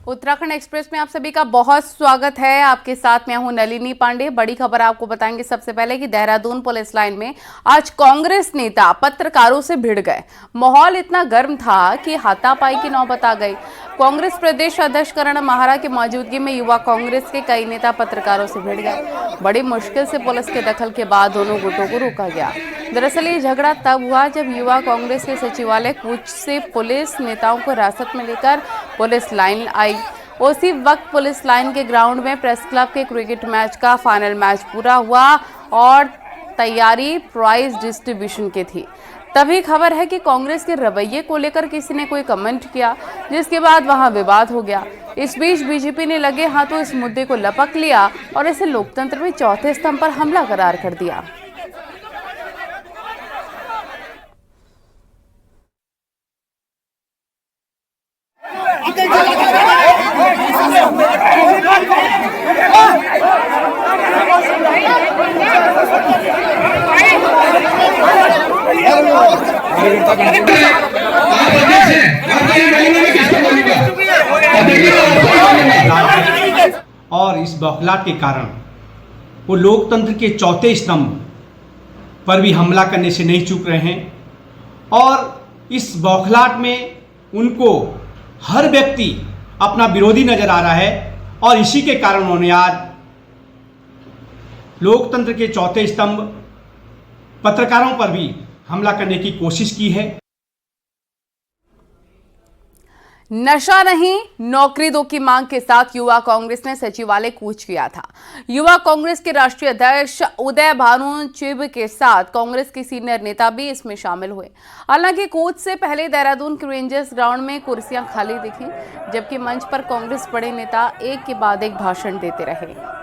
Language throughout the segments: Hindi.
उत्तराखंड एक्सप्रेस में आप सभी का बहुत स्वागत है। आपके साथ मैं हूं नलिनी पांडे। बड़ी खबर आपको बताएंगे सबसे पहले कि देहरादून पुलिस लाइन में आज कांग्रेस नेता पत्रकारों से भिड़ गए। माहौल इतना गर्म था कि हाथापाई की नौबत आ गई। कांग्रेस प्रदेश अध्यक्ष करण माहरा की मौजूदगी में युवा कांग्रेस के कई नेता पत्रकारों से भिड़ गए। बड़ी मुश्किल से पुलिस के दखल के बाद दोनों गुटों को रोका गया। दरअसल ये झगड़ा तब हुआ जब युवा कांग्रेस के सचिवालय कूच से पुलिस नेताओं को हिरासत में लेकर पुलिस लाइन आई। उसी वक्त पुलिस लाइन के ग्राउंड में प्रेस क्लब के क्रिकेट मैच का फाइनल मैच पूरा हुआ और तैयारी प्राइज डिस्ट्रीब्यूशन की थी। तभी खबर है कि कांग्रेस के रवैये को लेकर किसी ने कोई कमेंट किया, जिसके बाद वहां विवाद हो गया। इस बीच बीजेपी ने लगे हाथों इस मुद्दे को लपक लिया और इसे लोकतंत्र में चौथे स्तंभ पर हमला करार कर दिया। और इस बौखलाहट के कारण वो लोकतंत्र के चौथे स्तंभ पर भी हमला करने से नहीं चूक रहे हैं और इस बौखलाहट में उनको हर व्यक्ति अपना विरोधी नजर आ रहा है और इसी के कारण उन्होंने आज लोकतंत्र के चौथे स्तंभ पत्रकारों पर भी हमला करने की कोशिश की है। नशा नहीं, नौकरी दो की मांग के साथ युवा कांग्रेस ने सचिवालय कूच किया था। युवा कांग्रेस के राष्ट्रीय अध्यक्ष उदय भानु चिब के साथ कांग्रेस के सीनियर नेता भी इसमें शामिल हुए। हालांकि कूच से पहले देहरादून के रेंजर्स ग्राउंड में कुर्सियां खाली दिखी, जबकि मंच पर कांग्रेस बड़े नेता एक के बाद एक भाषण देते रहे।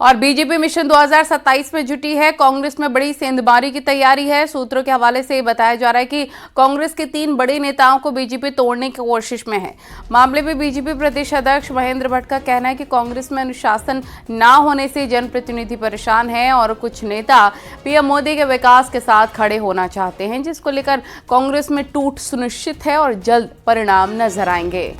और बीजेपी मिशन 2027 में जुटी है। कांग्रेस में बड़ी सेंधमारी की तैयारी है। सूत्रों के हवाले से ये बताया जा रहा है कि कांग्रेस के 3 बड़े नेताओं को बीजेपी तोड़ने की कोशिश में है। मामले में बीजेपी प्रदेश अध्यक्ष महेंद्र भट्ट का कहना है कि कांग्रेस में अनुशासन ना होने से जनप्रतिनिधि परेशान है और कुछ नेता पीएम मोदी के विकास के साथ खड़े होना चाहते हैं, जिसको लेकर कांग्रेस में टूट सुनिश्चित है और जल्द परिणाम नजर आएंगे।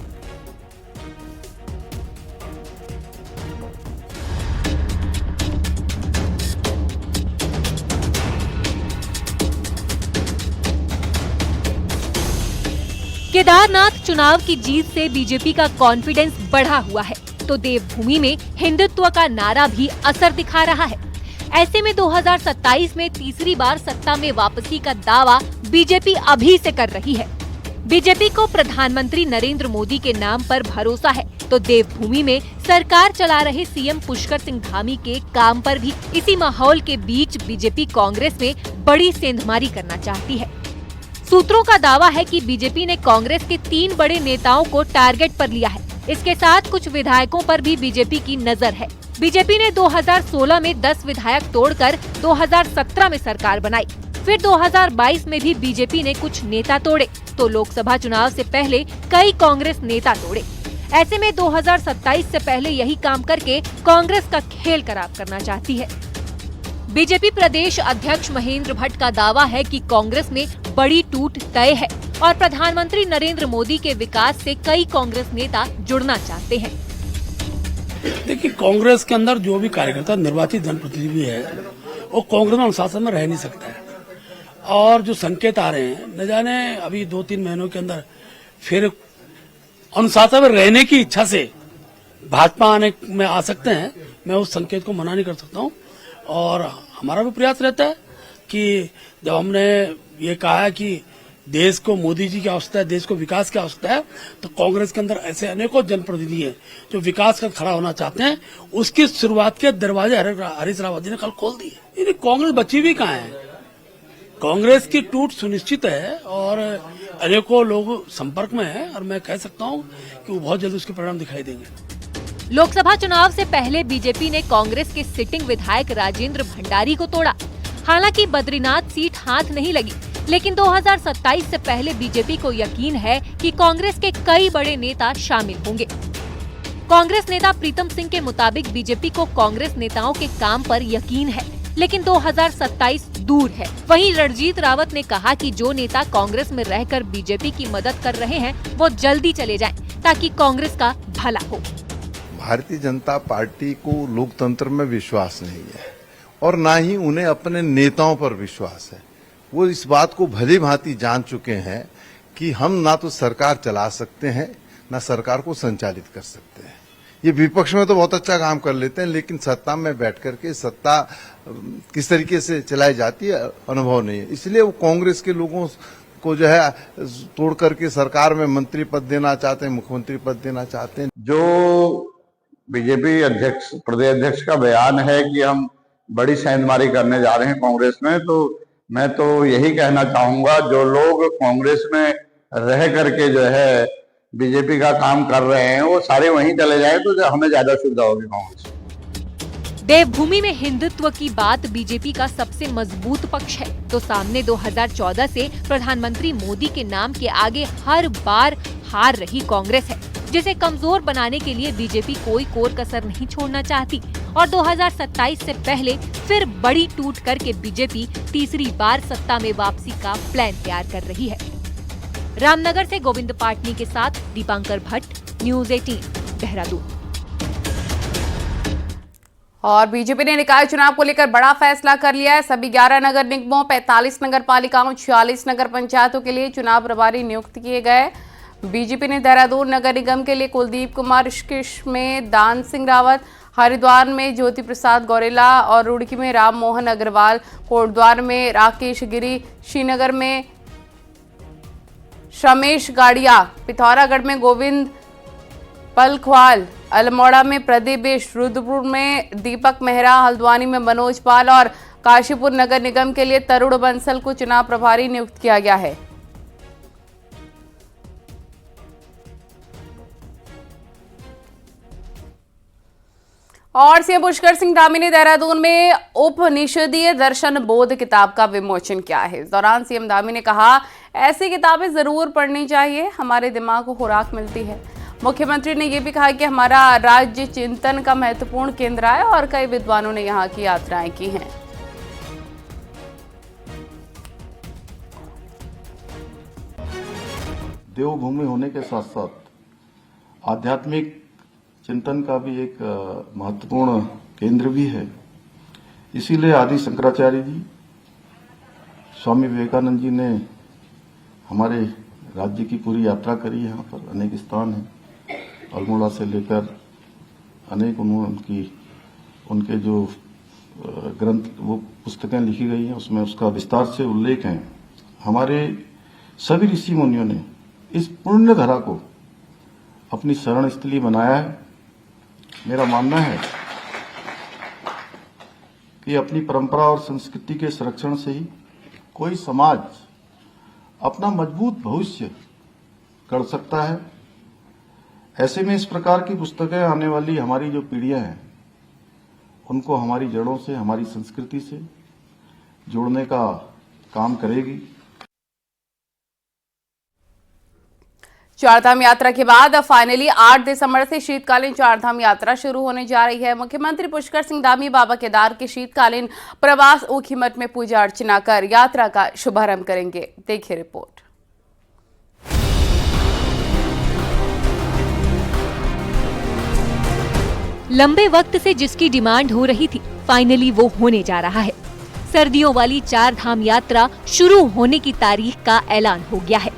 केदारनाथ चुनाव की जीत से बीजेपी का कॉन्फिडेंस बढ़ा हुआ है, तो देवभूमि में हिंदुत्व का नारा भी असर दिखा रहा है। ऐसे में 2027 में तीसरी बार सत्ता में वापसी का दावा बीजेपी अभी से कर रही है। बीजेपी को प्रधानमंत्री नरेंद्र मोदी के नाम पर भरोसा है, तो देवभूमि में सरकार चला रहे सीएम पुष्कर सिंह धामी के काम पर भी। इसी माहौल के बीच बीजेपी कांग्रेस में बड़ी सेंधमारी करना चाहती है। सूत्रों का दावा है कि बीजेपी ने कांग्रेस के 3 बड़े नेताओं को टारगेट पर लिया है। इसके साथ कुछ विधायकों पर भी बीजेपी की नजर है। बीजेपी ने 2016 में 10 विधायक तोड़कर 2017 में सरकार बनाई। फिर 2022 में भी बीजेपी ने कुछ नेता तोड़े, तो लोकसभा चुनाव से पहले कई कांग्रेस नेता तोड़े। ऐसे में 2027 से पहले यही काम करके कांग्रेस का खेल खराब करना चाहती है। बीजेपी प्रदेश अध्यक्ष महेंद्र भट्ट का दावा है कि कांग्रेस में बड़ी टूट तय है और प्रधानमंत्री नरेंद्र मोदी के विकास से कई कांग्रेस नेता जुड़ना चाहते हैं। देखिए, कांग्रेस के अंदर जो भी कार्यकर्ता निर्वाचित जनप्रतिनिधि है वो कांग्रेस में अनुशासन में रह नहीं सकता है। और जो संकेत आ रहे हैं, न जाने अभी 2-3 महीनों के अंदर फिर अनुशासन में रहने की इच्छा से भाजपा आने में आ सकते हैं। मैं उस संकेत को मना नहीं कर सकता हूँ और हमारा भी प्रयास रहता है कि जब हमने ये कहा है कि देश को मोदी जी की आवश्यकता है, देश को विकास की आवश्यकता है, तो कांग्रेस के अंदर ऐसे अनेकों जनप्रतिनिधि हैं जो विकास का खड़ा होना चाहते हैं। उसकी शुरुआत के दरवाजे हरीश रावत जी ने कल खोल दिए। यानी कांग्रेस बची भी कहाँ है? कांग्रेस की टूट सुनिश्चित है और अनेकों लोग संपर्क में हैं और मैं कह सकता हूँ कि वो बहुत जल्द उसके परिणाम दिखाई देंगे। लोकसभा चुनाव से पहले बीजेपी ने कांग्रेस के सिटिंग विधायक राजेंद्र भंडारी को तोड़ा। हालांकि बद्रीनाथ सीट हाथ नहीं लगी, लेकिन 2027 से पहले बीजेपी को यकीन है कि कांग्रेस के कई बड़े नेता शामिल होंगे। कांग्रेस नेता प्रीतम सिंह के मुताबिक बीजेपी को कांग्रेस नेताओं के काम पर यकीन है, लेकिन 2027 दूर है। वहीं रणजीत रावत ने कहा कि जो नेता कांग्रेस में रहकर बीजेपी की मदद कर रहे हैं वो जल्दी चले जाएं ताकि कांग्रेस का भला हो। भारतीय जनता पार्टी को लोकतंत्र में विश्वास नहीं है और ना ही उन्हें अपने नेताओं पर विश्वास है। वो इस बात को भली भांति जान चुके हैं कि हम ना तो सरकार चला सकते हैं ना सरकार को संचालित कर सकते हैं। ये विपक्ष में तो बहुत अच्छा काम कर लेते हैं, लेकिन सत्ता में बैठ करके सत्ता किस तरीके से चलाई जाती है अनुभव नहीं है। इसलिए वो कांग्रेस के लोगों को जो है तोड़ करके सरकार में मंत्री पद देना चाहते हैं, मुख्यमंत्री पद देना चाहते हैं। जो बीजेपी अध्यक्ष प्रदेश अध्यक्ष का बयान है कि हम बड़ी सेंधमारी करने जा रहे हैं कांग्रेस में, तो मैं तो यही कहना चाहूंगा जो लोग कांग्रेस में रह करके जो है बीजेपी का काम कर रहे हैं वो सारे वहीं चले जाए तो हमें ज्यादा सुविधा होगी कांग्रेस। देवभूमि में हिंदुत्व की बात बीजेपी का सबसे मजबूत पक्ष है, तो सामने 2014 से प्रधानमंत्री मोदी के नाम के आगे हर बार हार रही कांग्रेस है, जिसे कमजोर बनाने के लिए बीजेपी कोई कोर कसर नहीं छोड़ना चाहती और 2027 से पहले फिर बड़ी टूट करके बीजेपी तीसरी बार सत्ता में वापसी का प्लान तैयार कर रही है। रामनगर से गोविंद पाटनी के साथ दीपांकर भट्ट, न्यूज़ 18, देहरादून। और बीजेपी ने निकाय चुनाव को लेकर बड़ा फैसला कर लिया है। सभी 11 नगर निगमों, 45 नगर पालिकाओं, 46 नगर पंचायतों के लिए चुनाव प्रभारी नियुक्त किए गए। बीजेपी ने देहरादून नगर निगम के लिए कुलदीप कुमार, ऋषिकेश में दान सिंह रावत, हरिद्वार में ज्योति प्रसाद गौरेला और रुड़की में राम मोहन अग्रवाल, कोटद्वार में राकेश गिरी, श्रीनगर में श्रमेश गाड़िया, पिथौरागढ़ में गोविंद पलखवाल, अल्मोड़ा में प्रदीप बिष्ट, रुद्रपुर में दीपक मेहरा, हल्द्वानी में मनोज पाल और काशीपुर नगर निगम के लिए तरुण बंसल को चुनाव प्रभारी नियुक्त किया गया है। और सीएम पुष्कर सिंह धामी ने देहरादून में उपनिषदीय दर्शन बोध किताब का विमोचन किया है। इस दौरान सीएम धामी ने कहा, ऐसी किताबें जरूर पढ़नी चाहिए, हमारे दिमाग को खुराक मिलती है। मुख्यमंत्री ने यह भी कहा कि हमारा राज्य चिंतन का महत्वपूर्ण केंद्र है और कई विद्वानों ने यहाँ की यात्राएं की हैं। देवभूमि होने के साथ साथ आध्यात्मिक चिंतन का भी एक महत्वपूर्ण केंद्र भी है। इसीलिए आदि शंकराचार्य जी, स्वामी विवेकानंद जी ने हमारे राज्य की पूरी यात्रा करी है। यहाँ पर अनेक स्थान हैं, अल्मोड़ा से लेकर अनेक उनके जो ग्रंथ वो पुस्तकें लिखी गई हैं उसमें उसका विस्तार से उल्लेख है। हमारे सभी ऋषि मुनियों ने इस पुण्य धरा को अपनी शरण स्थली बनाया है। मेरा मानना है कि अपनी परंपरा और संस्कृति के संरक्षण से ही कोई समाज अपना मजबूत भविष्य कर सकता है। ऐसे में इस प्रकार की पुस्तकें आने वाली हमारी जो पीढ़ियां हैं उनको हमारी जड़ों से, हमारी संस्कृति से जोड़ने का काम करेगी। चारधाम यात्रा के बाद अब फाइनली 8 दिसंबर से शीतकालीन चारधाम यात्रा शुरू होने जा रही है। मुख्यमंत्री पुष्कर सिंह धामी बाबा केदार के शीतकालीन प्रवास ऊखीमठ में पूजा अर्चना कर यात्रा का शुभारंभ करेंगे। देखिए रिपोर्ट। लंबे वक्त से जिसकी डिमांड हो रही थी, फाइनली वो होने जा रहा है। सर्दियों वाली चारधाम यात्रा शुरू होने की तारीख का ऐलान हो गया है।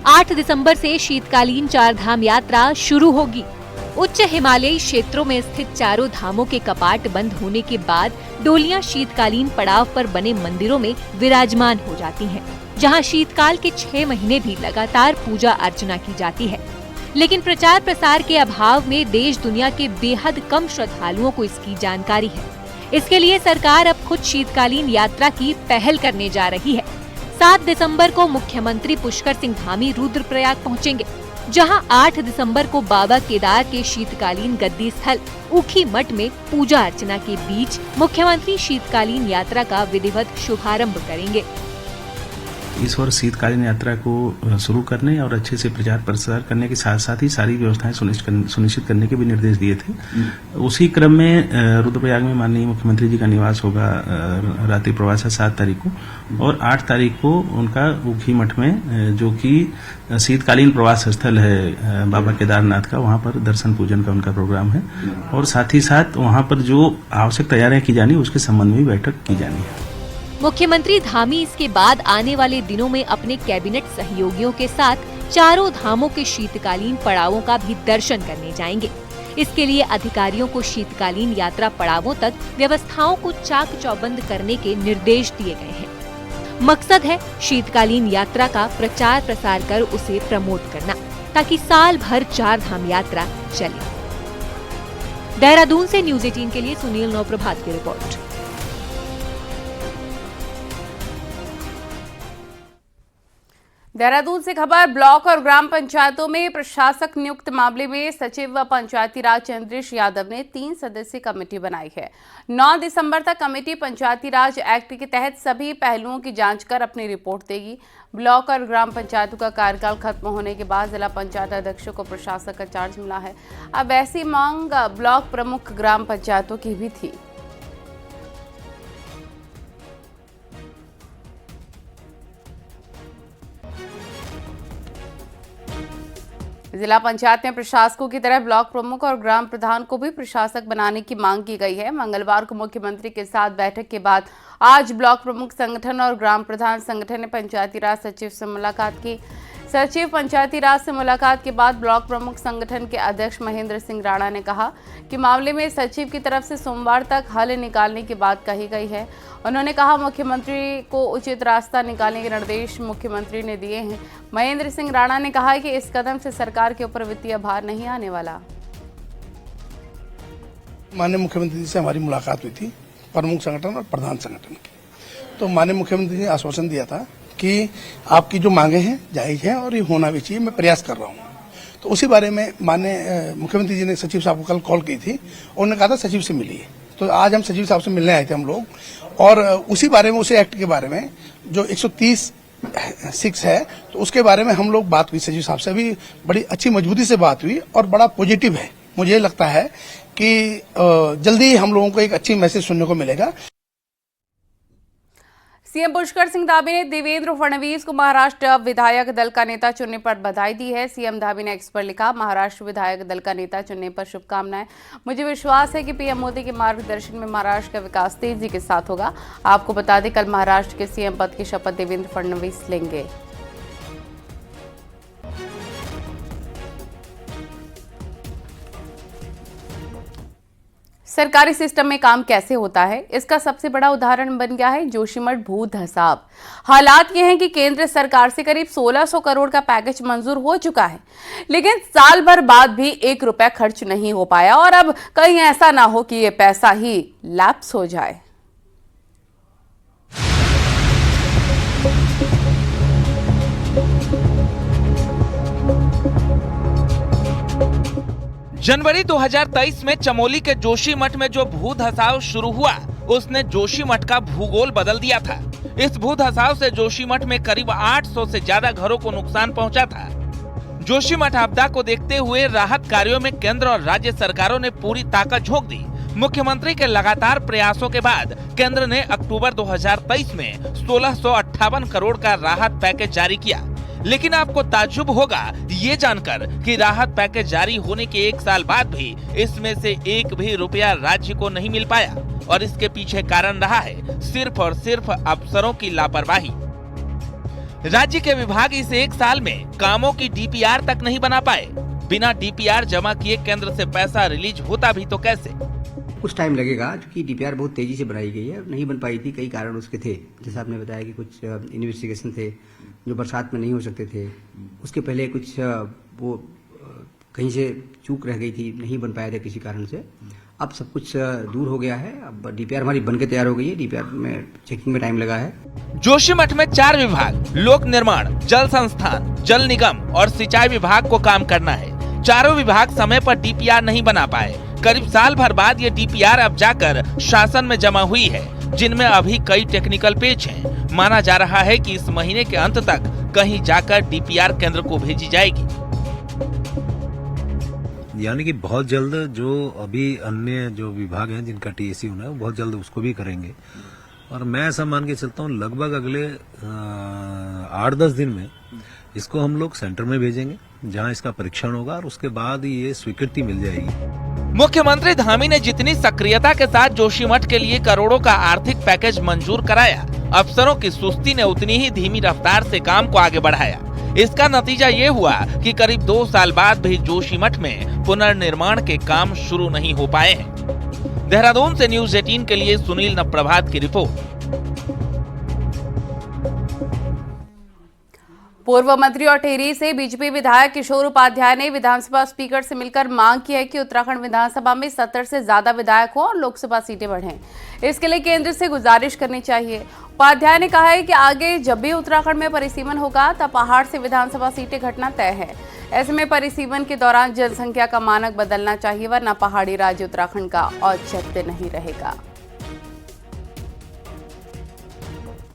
8 दिसंबर से शीतकालीन चारधाम यात्रा शुरू होगी। उच्च हिमालयी क्षेत्रों में स्थित चारों धामों के कपाट बंद होने के बाद डोलियां शीतकालीन पड़ाव पर बने मंदिरों में विराजमान हो जाती हैं, जहां शीतकाल के 6 महीने भी लगातार पूजा अर्चना की जाती है। लेकिन प्रचार प्रसार के अभाव में देश दुनिया के बेहद कम श्रद्धालुओं को इसकी जानकारी है। इसके लिए सरकार अब खुद शीतकालीन यात्रा की पहल करने जा रही है। 7 दिसंबर को मुख्यमंत्री पुष्कर सिंह धामी रुद्रप्रयाग पहुंचेंगे, जहां 8 दिसंबर को बाबा केदार के शीतकालीन गद्दी स्थल ऊखीमठ में पूजा अर्चना के बीच मुख्यमंत्री शीतकालीन यात्रा का विधिवत शुभारंभ करेंगे। इस वर्ष शीतकालीन यात्रा को शुरू करने और अच्छे से प्रचार प्रसार करने के साथ साथ ही सारी व्यवस्थाएं सुनिश्चित करने के भी निर्देश दिए थे। उसी क्रम में रुद्रप्रयाग में माननीय मुख्यमंत्री जी का निवास होगा रात्रि प्रवास 7 तारीख को, और 8 तारीख को उनका ऊखी मठ में जो कि शीतकालीन प्रवास स्थल है बाबा केदारनाथ का, वहां पर दर्शन पूजन का उनका प्रोग्राम है, और साथ ही साथ वहां पर जो आवश्यक तैयारियां की जानी उसके संबंध में बैठक की जानी है। मुख्यमंत्री धामी इसके बाद आने वाले दिनों में अपने कैबिनेट सहयोगियों के साथ चारों धामों के शीतकालीन पड़ावों का भी दर्शन करने जाएंगे। इसके लिए अधिकारियों को शीतकालीन यात्रा पड़ावों तक व्यवस्थाओं को चाक चौबंद करने के निर्देश दिए गए हैं। मकसद है शीतकालीन यात्रा का प्रचार प्रसार कर उसे प्रमोट करना, ताकि साल भर 4 धाम यात्रा चले। देहरादून से न्यूज 18 के लिए सुनील नौप्रभात की रिपोर्ट। देहरादून से खबर, ब्लॉक और ग्राम पंचायतों में प्रशासक नियुक्त मामले में सचिव व पंचायती राज चंद्रेश यादव ने 3 सदस्यीय कमेटी बनाई है। 9 दिसंबर तक कमेटी पंचायती राज एक्ट के तहत सभी पहलुओं की जांच कर अपनी रिपोर्ट देगी। ब्लॉक और ग्राम पंचायतों का कार्यकाल खत्म होने के बाद जिला पंचायत अध्यक्षों को प्रशासक का चार्ज मिला है। अब ऐसी मांग ब्लॉक प्रमुख ग्राम पंचायतों की भी थी। जिला पंचायत में प्रशासकों की तरह ब्लॉक प्रमुख और ग्राम प्रधान को भी प्रशासक बनाने की मांग की गई है। मंगलवार को मुख्यमंत्री के साथ बैठक के बाद आज ब्लॉक प्रमुख संगठन और ग्राम प्रधान संगठन ने पंचायती राज सचिव से मुलाकात की। सचिव पंचायती राज से मुलाकात के बाद ब्लॉक प्रमुख संगठन के अध्यक्ष महेंद्र सिंह राणा ने कहा कि मामले में सचिव की तरफ से सोमवार तक हल निकालने की बात कही गई है। उन्होंने कहा मुख्यमंत्री को उचित रास्ता निकालने के निर्देश मुख्यमंत्री ने दिए हैं। महेंद्र सिंह राणा ने कहा कि इस कदम से सरकार के ऊपर वित्तीय भार नहीं आने वाला। माननीय मुख्यमंत्री जी से हमारी मुलाकात हुई थी, प्रमुख संगठन और प्रधान संगठन की। तो माननीय मुख्यमंत्री ने आश्वासन दिया था कि आपकी जो मांगे हैं जायज हैं और ये होना भी चाहिए, मैं प्रयास कर रहा हूँ। तो उसी बारे में माननीय मुख्यमंत्री जी ने सचिव साहब को कल कॉल की थी, उन्होंने कहा था सचिव से मिलिए। तो आज हम सचिव साहब से मिलने आए थे हम लोग, और उसी बारे में, उसी एक्ट के बारे में जो 130(6) है, तो उसके बारे में हम लोग बात हुई सचिव साहब से। अभी बड़ी अच्छी मजबूती से बात हुई और बड़ा पॉजिटिव है। मुझे लगता है कि जल्दी हम लोगों को एक अच्छी मैसेज सुनने को मिलेगा। सीएम पुष्कर सिंह धामी ने देवेंद्र फडणवीस को महाराष्ट्र विधायक दल का नेता चुनने पर बधाई दी है। सीएम धामी ने एक्स पर लिखा, महाराष्ट्र विधायक दल का नेता चुनने पर शुभकामनाएं। मुझे विश्वास है कि पीएम मोदी के मार्गदर्शन में महाराष्ट्र का विकास तेजी के साथ होगा। आपको बता दें, कल महाराष्ट्र के सीएम पद की शपथ देवेंद्र फडणवीस लेंगे। सरकारी सिस्टम में काम कैसे होता है, इसका सबसे बड़ा उदाहरण बन गया है जोशीमठ भू धसाव। हालात ये हैं कि केंद्र सरकार से करीब 1600 करोड़ का पैकेज मंजूर हो चुका है, लेकिन साल भर बाद भी 1 रुपया खर्च नहीं हो पाया। और अब कहीं ऐसा ना हो कि ये पैसा ही लैप्स हो जाए। जनवरी 2023 में चमोली के जोशीमठ में जो भू धसाव शुरू हुआ, उसने जोशीमठ का भूगोल बदल दिया था। इस भू धसाव से जोशीमठ में करीब 800 से ज्यादा घरों को नुकसान पहुंचा था। जोशीमठ आपदा को देखते हुए राहत कार्यों में केंद्र और राज्य सरकारों ने पूरी ताकत झोंक दी। मुख्यमंत्री के लगातार प्रयासों के बाद केंद्र ने अक्टूबर 2023 में 1658 करोड़ का राहत पैकेज जारी किया। लेकिन आपको ताज्जुब होगा ये जानकर कि राहत पैकेज जारी होने के 1 साल बाद भी इसमें से 1 भी रुपया राज्य को नहीं मिल पाया। और इसके पीछे कारण रहा है सिर्फ और सिर्फ अफसरों की लापरवाही। राज्य के विभाग इस 1 साल में कामों की डीपीआर तक नहीं बना पाए। बिना डीपीआर जमा किए केंद्र से पैसा रिलीज होता भी तो कैसे? कुछ टाइम लगेगा, क्योंकि डीपीआर बहुत तेजी से बनाई गई है, नहीं बन पाई थी। कई कारण उसके थे, जैसे आपने बताया कि कुछ इन्वेस्टिगेशन थे जो बरसात में नहीं हो सकते थे। उसके पहले कुछ वो कहीं से चूक रह गई थी, नहीं बन पाया था किसी कारण से। अब सब कुछ दूर हो गया है। अब डीपीआर हमारी बनके तैयार हो गई है। डीपीआर में चेकिंग में टाइम लगा है। जोशीमठ में 4 विभाग, लोक निर्माण, जल संस्थान, जल निगम और सिंचाई विभाग को काम करना है। चारों विभाग समय पर डीपीआर नहीं बना पाए। करीब साल भर बाद ये डीपीआर अब जाकर शासन में जमा हुई है, जिनमें अभी कई टेक्निकल पेच हैं। माना जा रहा है कि इस महीने के अंत तक कहीं जाकर डीपीआर केंद्र को भेजी जाएगी। यानी कि बहुत जल्द जो अभी अन्य जो विभाग हैं जिनका टीएसी होना है वो बहुत जल्द उसको भी करेंगे, और मैं ऐसा मान के चलता हूँ लगभग अगले 8-10 दिन में इसको हम लोग सेंटर में भेजेंगे जहां इसका परीक्षण होगा, और उसके बाद ये स्वीकृति मिल जाएगी। मुख्यमंत्री धामी ने जितनी सक्रियता के साथ जोशीमठ के लिए करोड़ों का आर्थिक पैकेज मंजूर कराया, अफसरों की सुस्ती ने उतनी ही धीमी रफ्तार से काम को आगे बढ़ाया। इसका नतीजा ये हुआ कि करीब 2 साल बाद भी जोशीमठ में पुनर्निर्माण के काम शुरू नहीं हो पाए हैं। देहरादून से न्यूज़ 18 के लिए सुनील नप्रभात की रिपोर्ट। पूर्व मंत्री और टिहरी से बीजेपी विधायक किशोर उपाध्याय ने विधानसभा स्पीकर से मिलकर मांग की है कि उत्तराखंड विधानसभा में 70 से ज्यादा विधायक हो और लोकसभा सीटें बढ़ें। इसके लिए केंद्र से गुजारिश करनी चाहिए। उपाध्याय ने कहा है कि आगे जब भी उत्तराखंड में परिसीमन होगा तब पहाड़ से विधानसभा सीटें घटना तय है। ऐसे में परिसीमन के दौरान जनसंख्या का मानक बदलना चाहिए, वरना पहाड़ी राज्य उत्तराखंड का औचित्य नहीं रहेगा।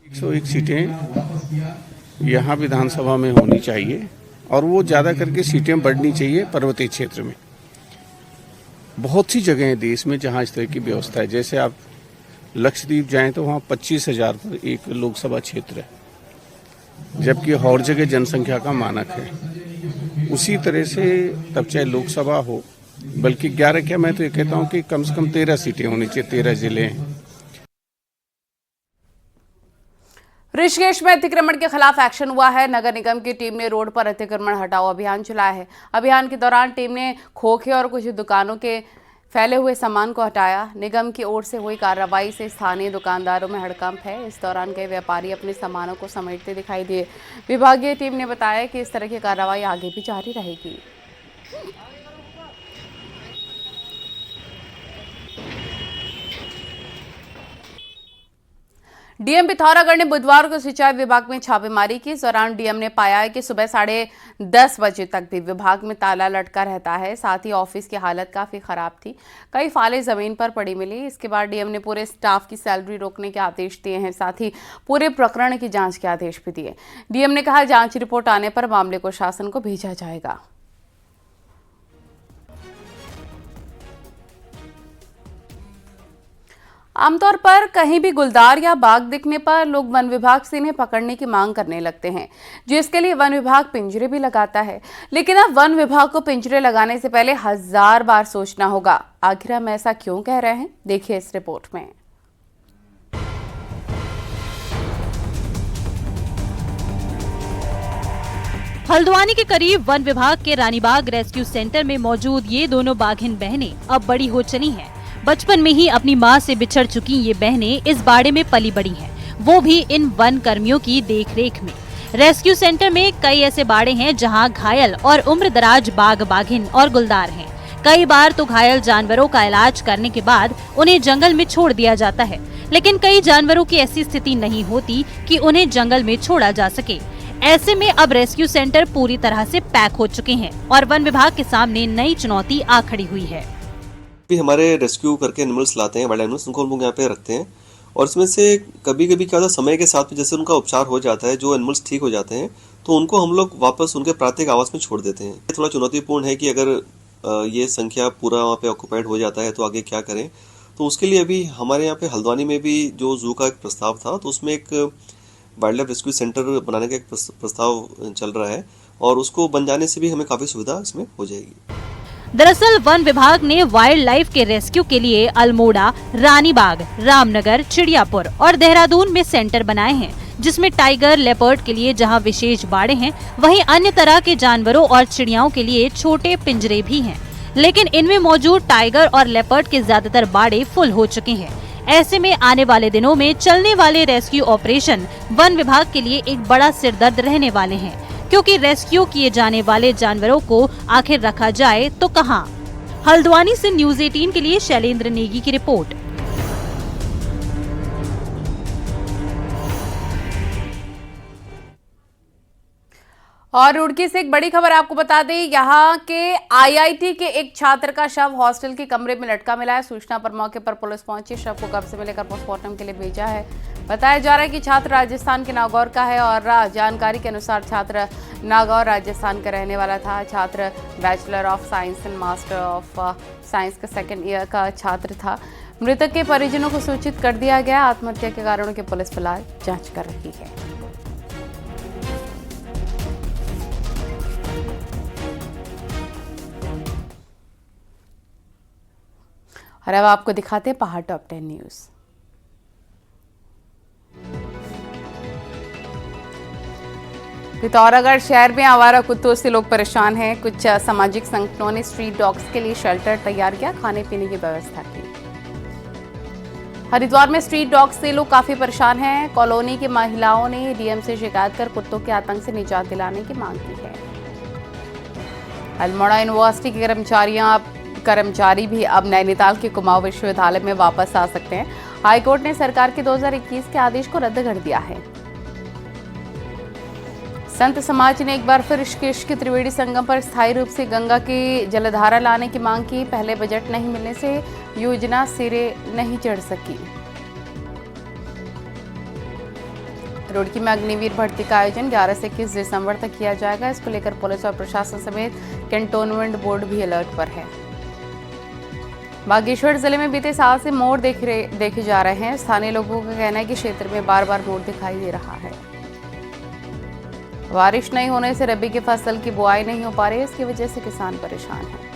101 सीटें यहाँ विधानसभा में होनी चाहिए, और वो ज़्यादा करके सीटें बढ़नी चाहिए पर्वतीय क्षेत्र में। बहुत सी जगह हैं देश में जहाँ इस तरह की व्यवस्था है। जैसे आप लक्षद्वीप जाएं तो वहाँ 25,000 पर एक लोकसभा क्षेत्र है, जबकि और जगह जनसंख्या का मानक है। उसी तरह से तब चाहे लोकसभा हो, बल्कि 11 क्या, मैं तो ये कहता हूँ कि कम से कम 13 सीटें होनी चाहिए, 13 जिले हैं। ऋषिकेश में अतिक्रमण के खिलाफ एक्शन हुआ है। नगर निगम की टीम ने रोड पर अतिक्रमण हटाओ अभियान चलाया है। अभियान के दौरान टीम ने खोखे और कुछ दुकानों के फैले हुए सामान को हटाया। निगम की ओर से हुई कार्रवाई से स्थानीय दुकानदारों में हड़कंप है। इस दौरान कई व्यापारी अपने सामानों को समेटते दिखाई दिए। विभागीय टीम ने बताया कि इस तरह की कार्रवाई आगे भी जारी रहेगी। डीएम पिथौरागढ़ ने बुधवार को सिंचाई विभाग में छापेमारी की। इस दौरान डीएम ने पाया है कि सुबह 10:30 बजे तक भी विभाग में ताला लटका रहता है। साथ ही ऑफिस की हालत काफी खराब थी, कई फाइलें जमीन पर पड़ी मिली। इसके बाद डीएम ने पूरे स्टाफ की सैलरी रोकने के आदेश दिए हैं। साथ ही पूरे प्रकरण की जांच के आदेश भी दिए। डीएम ने कहा जांच रिपोर्ट आने पर मामले को शासन को भेजा जाएगा। आमतौर पर कहीं भी गुलदार या बाग दिखने पर लोग वन विभाग से इन्हें पकड़ने की मांग करने लगते हैं, जिसके लिए वन विभाग पिंजरे भी लगाता है। लेकिन अब वन विभाग को पिंजरे लगाने से पहले 1000 बार सोचना होगा। आखिर हम ऐसा क्यों कह रहे हैं, देखिए इस रिपोर्ट में। हल्द्वानी के करीब वन विभाग के रानीबाग रेस्क्यू सेंटर में मौजूद ये दोनों बाघिन बहनें अब बड़ी हो चली हैं। बचपन में ही अपनी मां से बिछड़ चुकी ये बहनें इस बाड़े में पली बड़ी हैं, वो भी इन वन कर्मियों की देखरेख में। रेस्क्यू सेंटर में कई ऐसे बाड़े हैं जहां घायल और उम्रदराज बाघ बाघिन और गुलदार हैं। कई बार तो घायल जानवरों का इलाज करने के बाद उन्हें जंगल में छोड़ दिया जाता है, लेकिन कई जानवरों की ऐसी स्थिति नहीं होती कि उन्हें जंगल में छोड़ा जा सके। ऐसे में अब रेस्क्यू सेंटर पूरी तरह से पैक हो चुके हैं और वन विभाग के सामने नई चुनौती आ खड़ी हुई है। भी हमारे रेस्क्यू करके एनिमल्स लाते हैं, वाइल्ड एनिमल्स, उनको हम लोग यहाँ पे रखते हैं, और इसमें से कभी कभी क्या होता है, समय के साथ जैसे उनका उपचार हो जाता है, जो एनिमल्स ठीक हो जाते हैं, तो उनको हम लोग वापस उनके प्राकृतिक आवास में छोड़ देते हैं। थोड़ा चुनौतीपूर्ण है कि अगर ये संख्या पूरा वहाँ पे ऑक्यूपाइड हो जाता है तो आगे क्या करें। तो उसके लिए अभी हमारे यहाँ पे हल्द्वानी में भी जो जू का एक प्रस्ताव था, तो उसमें एक वाइल्ड लाइफ रेस्क्यू सेंटर बनाने का एक प्रस्ताव चल रहा है, और उसको बन जाने से भी हमें काफी सुविधा इसमें हो जाएगी। दरअसल वन विभाग ने वाइल्ड लाइफ के रेस्क्यू के लिए अल्मोड़ा, रानीबाग, रामनगर, चिड़ियापुर और देहरादून में सेंटर बनाए हैं, जिसमें टाइगर, लेपर्ड के लिए जहां विशेष बाड़े हैं, वहीं अन्य तरह के जानवरों और चिड़ियाओं के लिए छोटे पिंजरे भी हैं। लेकिन इनमें मौजूद टाइगर और लेपर्ड के ज्यादातर बाड़े फुल हो चुके हैं। ऐसे में आने वाले दिनों में चलने वाले रेस्क्यू ऑपरेशन वन विभाग के लिए एक बड़ा सिरदर्द रहने वाले हैं, क्योंकि रेस्क्यू किए जाने वाले जानवरों को आखिर रखा जाए तो कहां? हल्द्वानी से न्यूज़ 18 के लिए शैलेंद्र नेगी की रिपोर्ट। और रुड़की से एक बड़ी खबर आपको बता दें, यहाँ के आईआईटी के एक छात्र का शव हॉस्टल के कमरे में लटका मिला है। सूचना पर मौके पर पुलिस पहुंची, शव को कब्जे में लेकर पोस्टमार्टम के लिए भेजा है। बताया जा रहा है कि छात्र राजस्थान के नागौर का है और जानकारी के अनुसार छात्र नागौर राजस्थान का रहने वाला था। छात्र bachelor of science and master of science का 2nd ईयर का छात्र था। मृतक के परिजनों को सूचित कर दिया गया। आत्महत्या के कारणों की पुलिस फिलहाल जांच कर रही है। और अब आपको दिखाते हैं पहाड़ टॉप 10 न्यूज। पिथौरागढ़ शहर में आवारा कुत्तों से लोग परेशान हैं। कुछ सामाजिक संगठनों ने स्ट्रीट डॉग्स के लिए शेल्टर तैयार किया, खाने पीने की व्यवस्था की। हरिद्वार में स्ट्रीट डॉग्स से लोग काफी परेशान हैं। कॉलोनी की महिलाओं ने डीएम से शिकायत कर कुत्तों के आतंक से निजात दिलाने की मांग की है। अल्मोड़ा यूनिवर्सिटी के कर्मचारी भी अब नैनीताल के कुमाऊं विश्वविद्यालय में वापस आ सकते हैं। हाईकोर्ट ने सरकार के 2021 के आदेश को रद्द कर दिया है। संत समाज ने एक बार फिर ऋषिकेश के त्रिवेणी संगम पर स्थायी रूप से गंगा की जलधारा लाने की मांग की। पहले बजट नहीं मिलने से योजना सिरे नहीं चढ़ सकी। रुड़की में अग्निवीर भर्ती का आयोजन 11 से 21 दिसंबर तक किया जाएगा। इसको लेकर पुलिस और प्रशासन समेत कैंटोनमेंट बोर्ड भी अलर्ट पर है। बागेश्वर जिले में बीते साल से मोर देखे जा रहे हैं। स्थानीय लोगों का कहना है कि क्षेत्र में बार बार मोर दिखाई दे रहा है। बारिश नहीं होने से रबी की फसल की बुआई नहीं हो पा रही है, इसकी वजह से किसान परेशान हैं।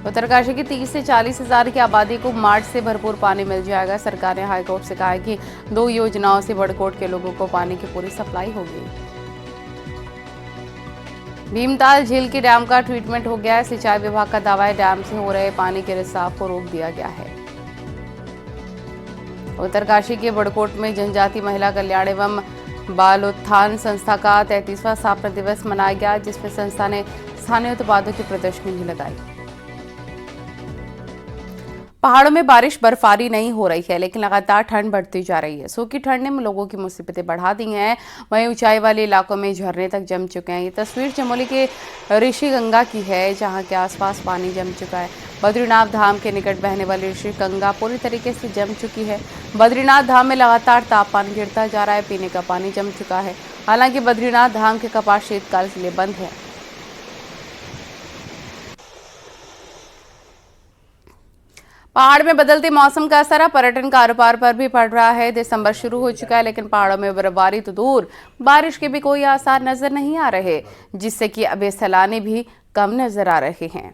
उत्तरकाशी की 30 से 40 हजार की आबादी को मार्च से भरपूर पानी मिल जाएगा। सरकार ने हाईकोर्ट से कहा है कि 2 योजनाओं से बड़कोट के लोगों को पानी की पूरी सप्लाई होगी। भीमताल झील के डैम का ट्रीटमेंट हो गया है। सिंचाई विभाग का दावा है डैम से हो रहे पानी के रिसाव को रोक दिया गया है। उत्तरकाशी के बड़कोट में जनजाति महिला कल्याण एवं बाल उत्थान संस्था का 33वां स्थापना दिवस मनाया गया, जिसमें संस्था ने स्थानीय उत्पादों की प्रदर्शनी भी लगाई। पहाड़ों में बारिश बर्फबारी नहीं हो रही है, लेकिन लगातार ठंड बढ़ती जा रही है। सूखी ठंड ने लोगों की मुसीबतें बढ़ा दी हैं। वहीं ऊंचाई वाले इलाकों में झरने तक जम चुके हैं। ये तस्वीर चमोली के ऋषि गंगा की है, जहां के आसपास पानी जम चुका है। बद्रीनाथ धाम के निकट बहने वाली ऋषि गंगा पूरी तरीके से जम चुकी है। बद्रीनाथ धाम में लगातार तापमान गिरता जा रहा है। पीने का पानी जम चुका है। हालांकि बद्रीनाथ धाम के कपाट शीतकाल के लिए बंद है। पहाड़ में बदलते मौसम का असर पर्यटन कारोबार पर भी पड़ रहा है। दिसंबर शुरू हो चुका है, लेकिन पहाड़ों में बर्फबारी तो दूर, बारिश के भी कोई आसार नजर नहीं आ रहे, जिससे कि अब सैलानी भी कम नजर आ रहे हैं।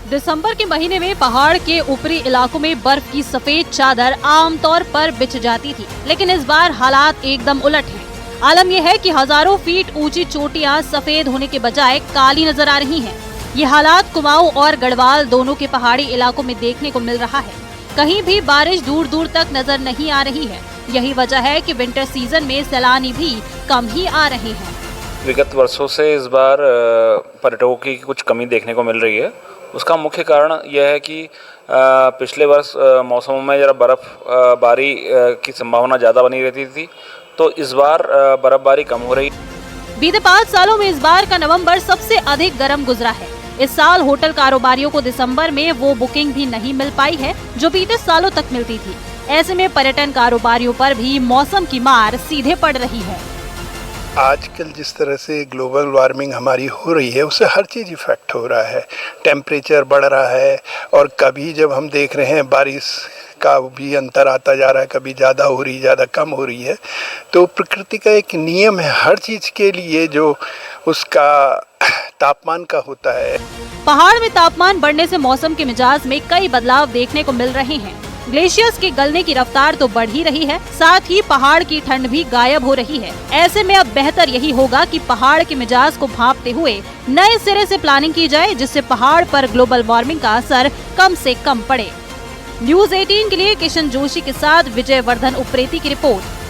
दिसंबर के महीने में पहाड़ के ऊपरी इलाकों में बर्फ की सफेद चादर आमतौर पर बिछ जाती थी, लेकिन इस बार हालात एकदम उलट हैं। आलम यह है कि हजारों फीट ऊंची चोटियां सफेद होने के बजाय काली नजर आ रही हैं। ये हालात कुमाऊं और गढ़वाल दोनों के पहाड़ी इलाकों में देखने को मिल रहा है। कहीं भी बारिश दूर दूर तक नजर नहीं आ रही है। यही वजह है कि विंटर सीजन में सैलानी भी कम ही आ रहे हैं। विगत वर्षों से इस बार पर्यटकों की कुछ कमी देखने को मिल रही है। उसका मुख्य कारण यह है कि पिछले वर्ष मौसमों में जरा बर्फबारी की संभावना ज़्यादा बनी रहती थी, तो इस बार बर्फबारी कम हो रही। बीते 5 सालों में इस बार का नवंबर सबसे अधिक गर्म गुजरा है। इस साल होटल कारोबारियों को दिसंबर में वो बुकिंग भी नहीं मिल पाई है जो बीते सालों तक मिलती थी। ऐसे में पर्यटन कारोबारियों पर भी मौसम की मार सीधे पड़ रही है। आजकल जिस तरह से ग्लोबल वार्मिंग हमारी हो रही है, उससे हर चीज़ इफेक्ट हो रहा है। टेम्परेचर बढ़ रहा है और कभी जब हम देख रहे हैं बारिश का भी अंतर आता जा रहा है, कभी ज़्यादा हो रही, ज़्यादा कम हो रही है। तो प्रकृति का एक नियम है हर चीज़ के लिए जो उसका तापमान का होता है। पहाड़ में तापमान बढ़ने से मौसम के मिजाज में कई बदलाव देखने को मिल रहे हैं। ग्लेशियर्स के गलने की रफ्तार तो बढ़ ही रही है, साथ ही पहाड़ की ठंड भी गायब हो रही है। ऐसे में अब बेहतर यही होगा कि पहाड़ के मिजाज को भांपते हुए नए सिरे से प्लानिंग की जाए, जिससे पहाड़ पर ग्लोबल वार्मिंग का असर कम से कम पड़े। न्यूज़ 18 के लिए किशन जोशी के साथ विजय वर्धन उप्रेती की रिपोर्ट।